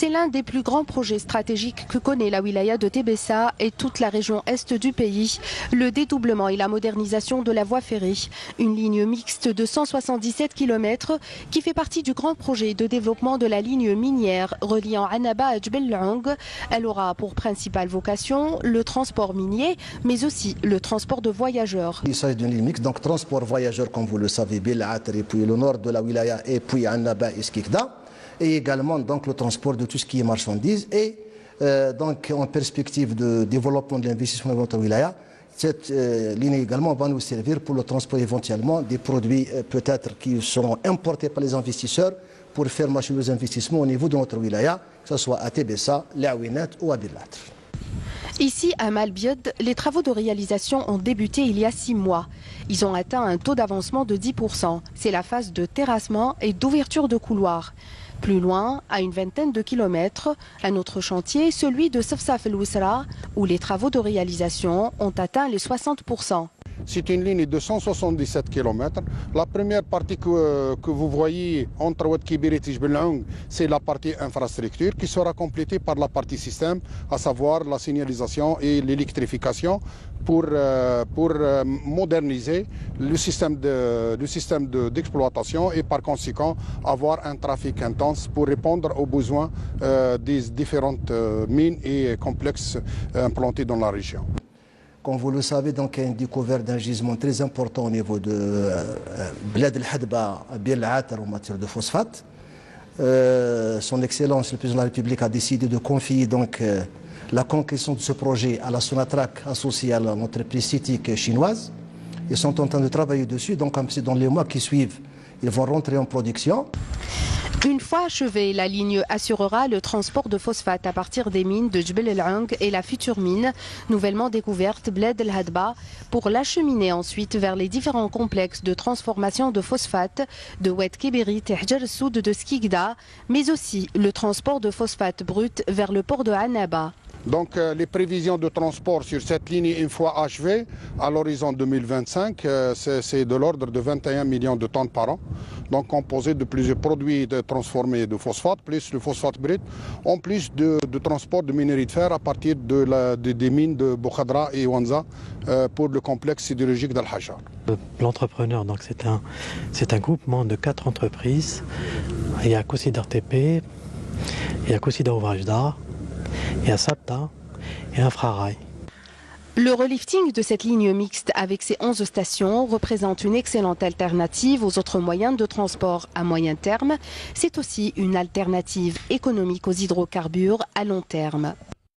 C'est l'un des plus grands projets stratégiques que connaît la wilaya de Tébessa et toute la région est du pays. Le dédoublement et la modernisation de la voie ferrée. Une ligne mixte de 177 km qui fait partie du grand projet de développement de la ligne minière reliant Annaba à Djbel Laoung. Elle aura pour principale vocation le transport minier, mais aussi le transport de voyageurs. Il s'agit d'une ligne mixte, donc transport voyageurs, comme vous le savez, Bel'Ater et puis le nord de la wilaya et puis Annaba et Skikda. Et également donc le transport de tout ce qui est marchandises et donc en perspective de développement de l'investissement dans notre wilaya, cette ligne également va nous servir pour le transport éventuellement des produits peut-être qui seront importés par les investisseurs pour faire marcher les investissements au niveau de notre wilaya, que ce soit à Tébessa, Laouinat ou à Bel'Ater. Ici, à Malbiod, les travaux de réalisation ont débuté il y a 6 mois. Ils ont atteint un taux d'avancement de 10%. C'est la phase de terrassement et d'ouverture de couloirs. Plus loin, à une vingtaine de kilomètres, un autre chantier, celui de Safsaf el-Wissra, où les travaux de réalisation ont atteint les 60%. C'est une ligne de 177 km. La première partie que vous voyez entre Oued Kibir et Djbel Laoung, c'est la partie infrastructure qui sera complétée par la partie système, à savoir la signalisation et l'électrification pour moderniser le système d'exploitation et par conséquent avoir un trafic intense pour répondre aux besoins des différentes mines et complexes implantés dans la région. Comme vous le savez, donc, il y a une découverte d'un gisement très important au niveau de Bled el-Hadba à Bel'Ater en matière de phosphate. Son Excellence, le Président de la République, a décidé de confier donc, la concrétion de ce projet à la Sonatrach associée à l'entreprise citique chinoise. Ils sont en train de travailler dessus, donc dans les mois qui suivent, ils vont rentrer en production. Une fois achevée, la ligne assurera le transport de phosphate à partir des mines de Djbel Laoung et la future mine, nouvellement découverte Bled el-Hadba, pour l'acheminer ensuite vers les différents complexes de transformation de phosphate de Oued Kibiri et Hadjar el-Soud de Skikda, mais aussi le transport de phosphate brut vers le port de Annaba. Donc les prévisions de transport sur cette ligne, une fois achevée, à l'horizon 2025, c'est de l'ordre de 21 millions de tonnes par an. Donc composé de plusieurs produits transformés de phosphate, plus le phosphate brut, en plus de transport de minerais de fer à partir des mines de Boukhadra et Wanza pour le complexe sidérurgique d'Al-Hajar. L'entrepreneur, donc c'est un groupement de 4 entreprises. Il y a Kousidar TP, il y a Kousidar Ouvrage d'Art, il y a Sapta et Infrarail. Le relifting de cette ligne mixte avec ses 11 stations représente une excellente alternative aux autres moyens de transport à moyen terme. C'est aussi une alternative économique aux hydrocarbures à long terme.